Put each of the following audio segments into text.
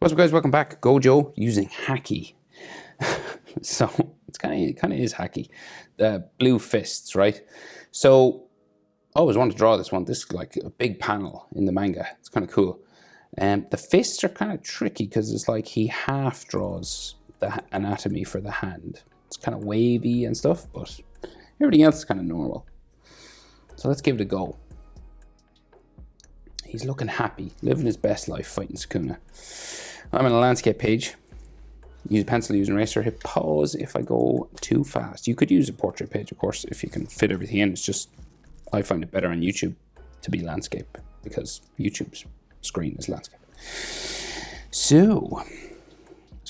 What's up, guys? Welcome back. Gojo using Haki. So it's kind of is Haki. The blue fists, right? So I always wanted to draw this one. This is like a big panel in the manga. It's kind of cool. The fists are kind of tricky because it's like he half draws the anatomy for the hand. It's kind of wavy and stuff, but everything else is kind of normal. So let's give it a go. He's looking happy, living his best life fighting Sukuna. I'm on a landscape page. Use pencil, use an eraser. Hit pause if I go too fast. You could use a portrait page, of course, if you can fit everything in. It's just, I find it better on YouTube to be landscape because YouTube's screen is landscape. So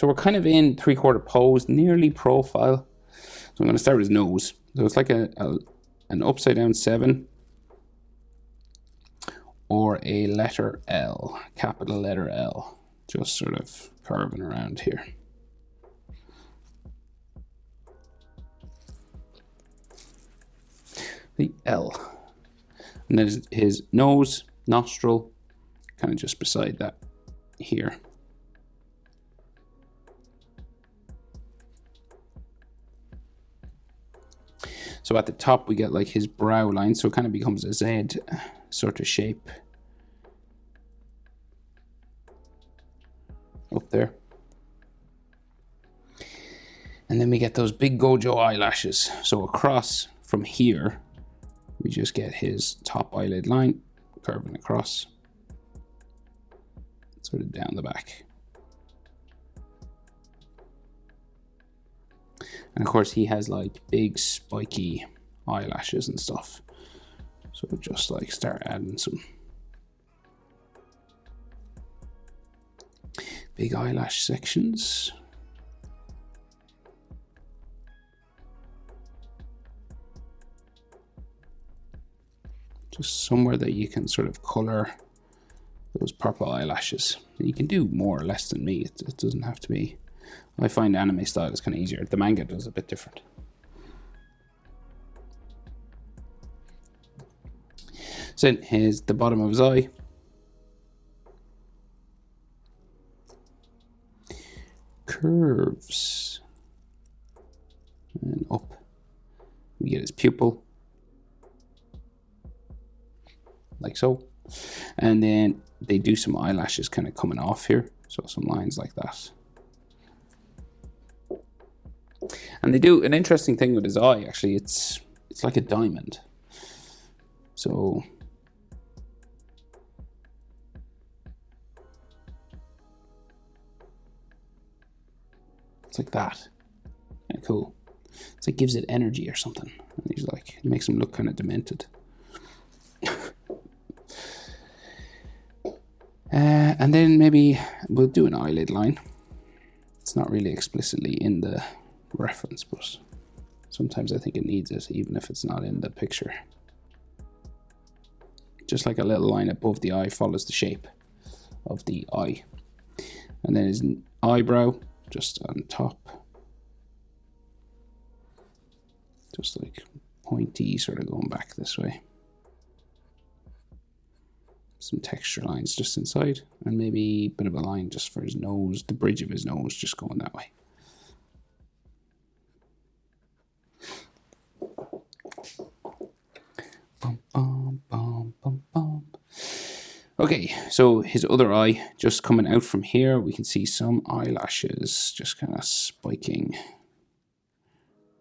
we're kind of in 3/4 pose, nearly profile. So I'm going to start with his nose. So it's like an upside down 7 or a letter L, capital letter L, just sort of curving around here. The L. And then his nose, nostril, kind of just beside that here. So at the top we get like his brow line, so it kind of becomes a Z sort of shape up there. And then we get those big Gojo eyelashes. So across from here, we just get his top eyelid line curving across, sort of down the back. And of course he has like big spiky eyelashes and stuff. So just like start adding some big eyelash sections. Just somewhere that you can sort of color those purple eyelashes. You can do more or less than me. It doesn't have to be. I find anime style is kind of easier. The manga does a bit different. So here's the bottom of his eye. Curves. And up. We get his pupil. Like so. And then they do some eyelashes kind of coming off here. So some lines like that. And they do an interesting thing with his eye, actually. It's like a diamond. So it's like that. Yeah, cool. It's like gives it energy or something. And he's like, it makes him look kind of demented. And then maybe we'll do an eyelid line. It's not really explicitly in the reference, but sometimes I think it needs it, even if it's not in the picture. Just like a little line above the eye follows the shape of the eye. And then his eyebrow just on top. Just like pointy, sort of going back this way. Some texture lines just inside, and maybe a bit of a line just for his nose, the bridge of his nose just going that way. Bum, bum, bum, bum, bum. Okay, so his other eye just coming out from here, we can see some eyelashes just kind of spiking.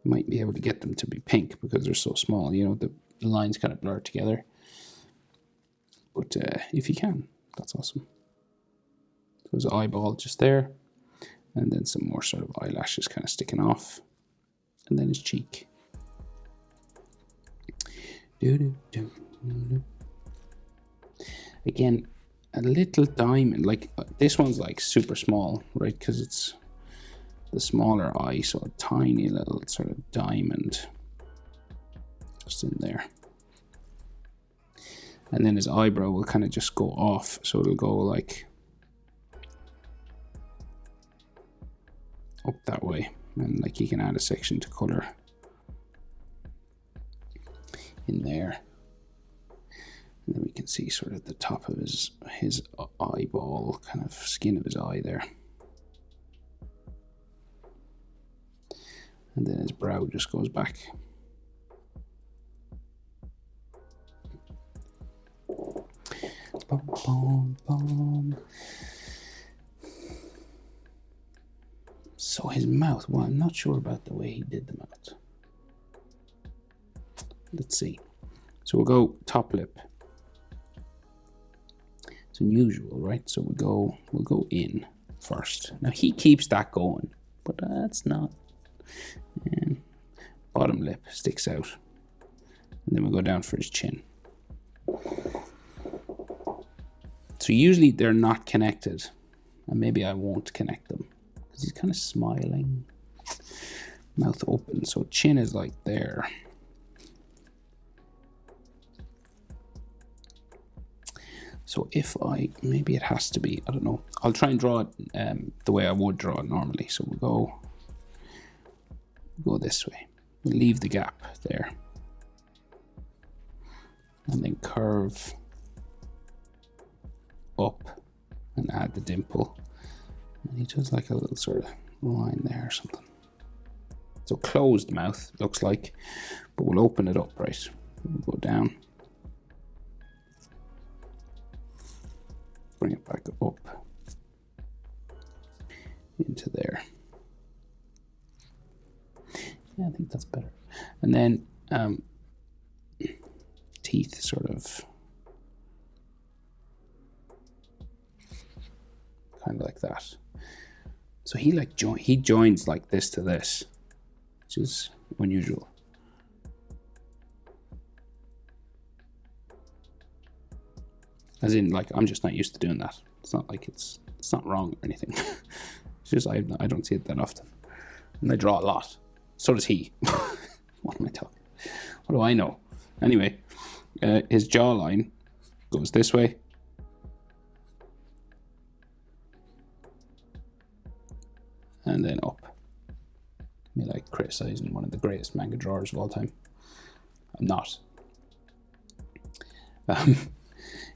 You might be able to get them to be pink because they're so small, you know, the lines kind of blur together. But if you can, that's awesome. So there's an eyeball just there. And then some more sort of eyelashes kind of sticking off. And then his cheek. Again, a little diamond. Like this one's like super small, right? Because it's the smaller eye. So a tiny little sort of diamond just in there. And then his eyebrow will kind of just go off. So it'll go like up that way. And like you can add a section to color in there. And then we can see sort of the top of his eyeball, kind of skin of his eye there. And then his brow just goes back. Boom, boom, boom. So his mouth, well, I'm not sure about the way he did the mouth. Let's see. So we'll go top lip. It's unusual, right? So we'll go in first. Now he keeps that going, but that's not. And bottom lip sticks out. And then we'll go down for his chin. So usually they're not connected. And maybe I won't connect them. Because he's kind of smiling. Mouth open. So chin is like there. So if maybe it has to be, I don't know. I'll try and draw it the way I would draw it normally. So we'll go this way. We'll leave the gap there. And then curve up and add the dimple. And he does like a little sort of line there or something. So closed mouth, looks like. But we'll open it up, right? We'll go down. Bring it back up into there. Yeah, I think that's better. And then teeth sort of kind of like that. So he joins like this to this, which is unusual. As in, like, I'm just not used to doing that. It's not like it's not wrong or anything. It's just I don't see it that often. And I draw a lot. So does he. What am I talking? What do I know? Anyway, his jawline goes this way. And then up. Me like criticizing one of the greatest manga drawers of all time. I'm not.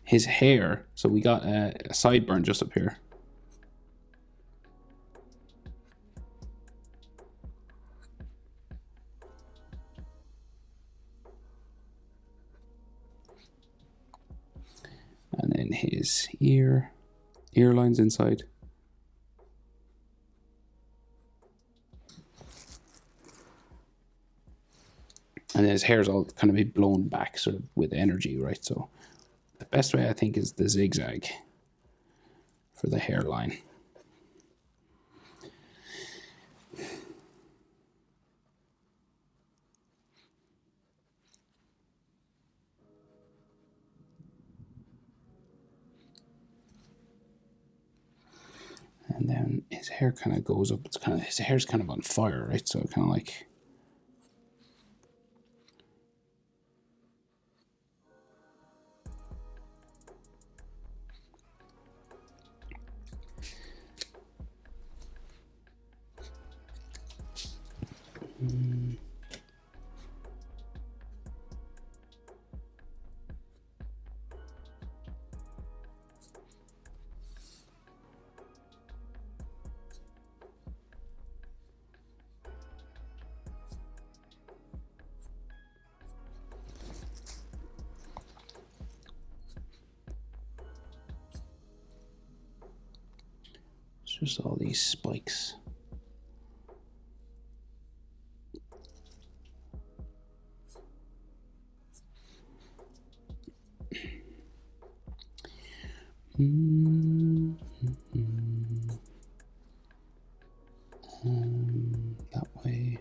His hair, so we got a sideburn just up here. And then his ear lines inside. And then his hair's all kind of be blown back sort of with energy, right? So the best way I think is the zigzag for the hairline. And then his hair kind of goes up. His hair's kind of on fire, right? So kind of like. Just all these spikes. That way.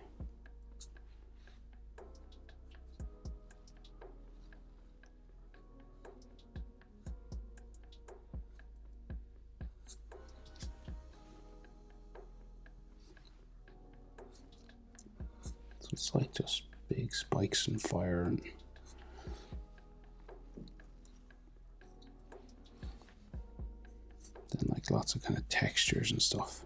So it's like just big spikes and fire and then like lots of kind of textures and stuff.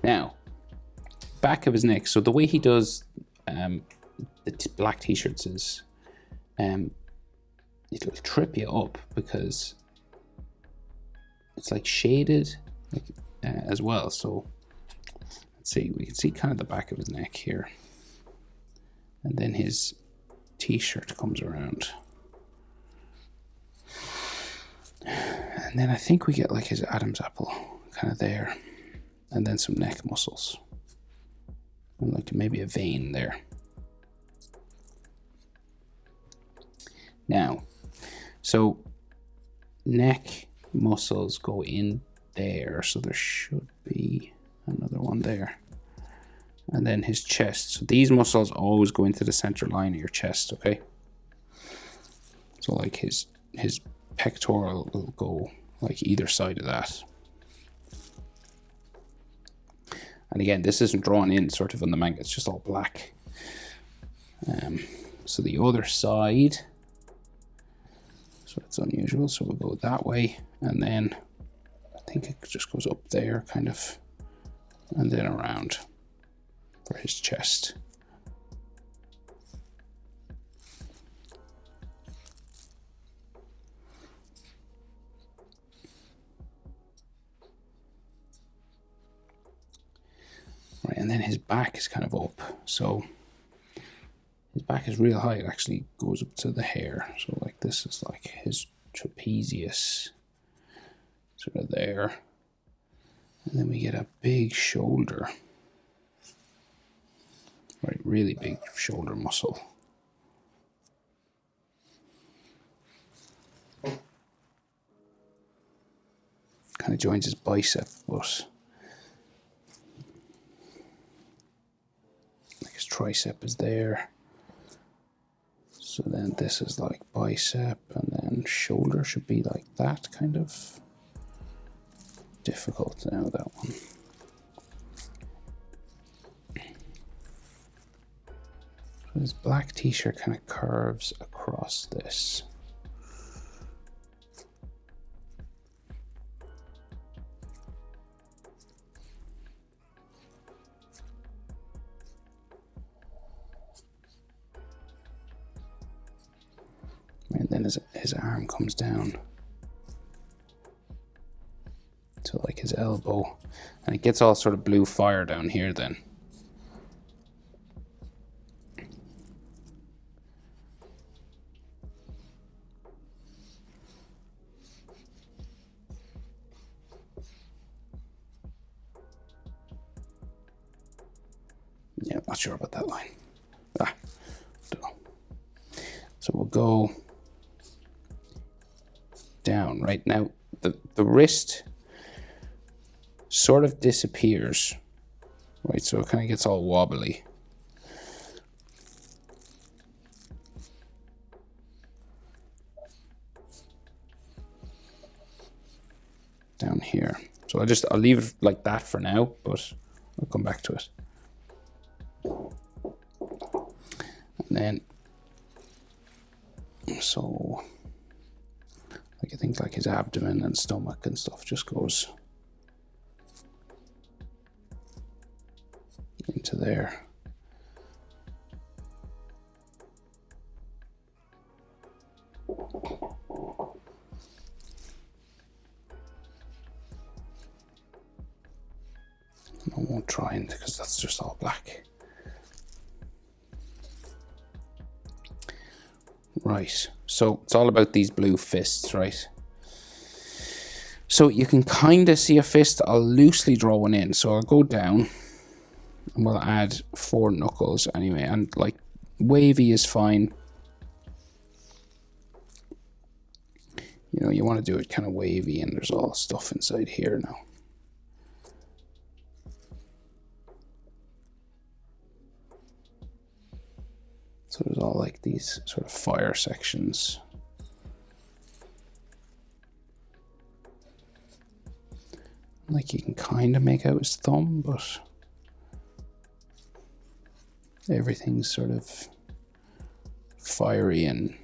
Now, back of his neck. So the way he does the black t-shirts is it'll trip you up because it's like shaded like, as well. So let's see, we can see kind of the back of his neck here, and then his t-shirt comes around, and then I think we get like his Adam's apple kind of there, and then some neck muscles, and like maybe a vein there. Now, so neck muscles go in there, so there should be another one there. And then his chest. So these muscles always go into the center line of your chest, okay? So like his pectoral will go like either side of that. And again, this isn't drawn in sort of on the manga, it's just all black. So the other side, so it's unusual, so we'll go that way, and then I think it just goes up there kind of, and then around for his chest. Right, and then his back is kind of up, so his back is real high. It actually goes up to the hair. So like this is like his trapezius, sort of there. And then we get a big shoulder. Right, really big shoulder muscle. Kind of joins his bicep, but like his tricep is there. So then this is like bicep, and then shoulder should be like that, kind of. Difficult now, that one. So his black t-shirt kind of curves across this. And then his arm comes down to like his elbow, and it gets all sort of blue fire down here then. Yeah, not sure about that line. Don't know. So we'll go down. Right now, the wrist sort of disappears, right? So it kind of gets all wobbly. Down here. So I'll leave it like that for now, but I'll come back to it. And then, so like I think like his abdomen and stomach and stuff just goes into there. I won't try it because that's just all black. Right, so it's all about these blue fists, right? So you can kind of see a fist. I'll loosely draw one in. So I'll go down and we'll add 4 knuckles anyway. And like wavy is fine. You know, you want to do it kind of wavy, and there's all stuff inside here now. So there's all like these sort of fire sections. Like you can kind of make out his thumb, but everything's sort of fiery and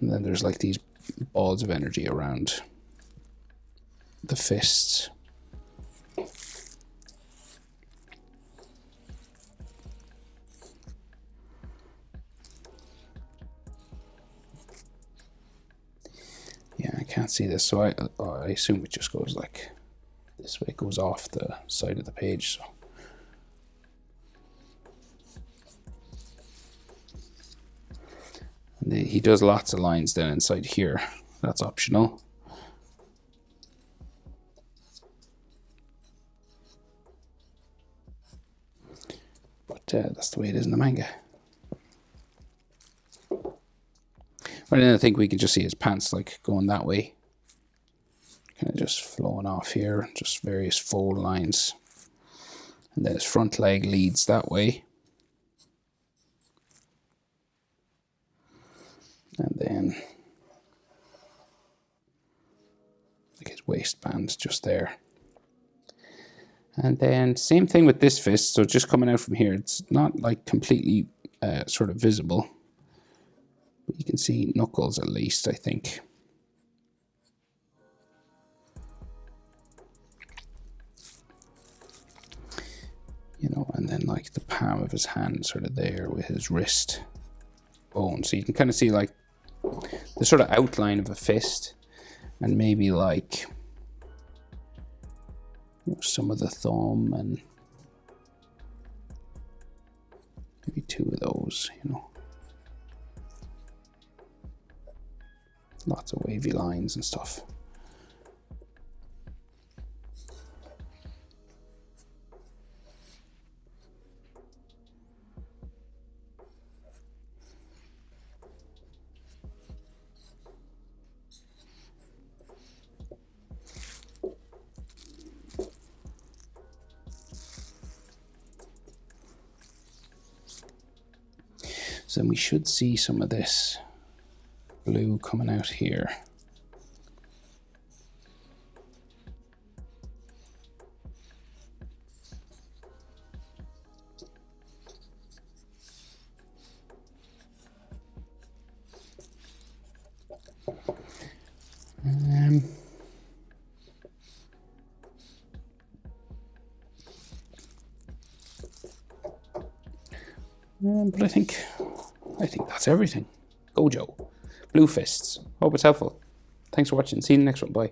then there's like these balls of energy around the fists. Yeah, I can't see this, so I assume it just goes like this way. It goes off the side of the page. So. And he does lots of lines then inside here. That's optional. But that's the way it is in the manga. But then I think we can just see his pants like going that way. Kind of just flowing off here, just various fold lines. And then his front leg leads that way. And then like his waistband just there. And then same thing with this fist, so just coming out from here, it's not like completely sort of visible. But you can see knuckles at least, I think. You know, and then like the palm of his hand sort of there with his wrist bone. So you can kind of see like the sort of outline of a fist and maybe like, you know, some of the thumb and maybe two of those, you know. Lots of wavy lines and stuff. So then we should see some of this blue coming out here. But I think that's everything. Gojo. Blue fists. Hope it's helpful. Thanks for watching. See you in the next one. Bye.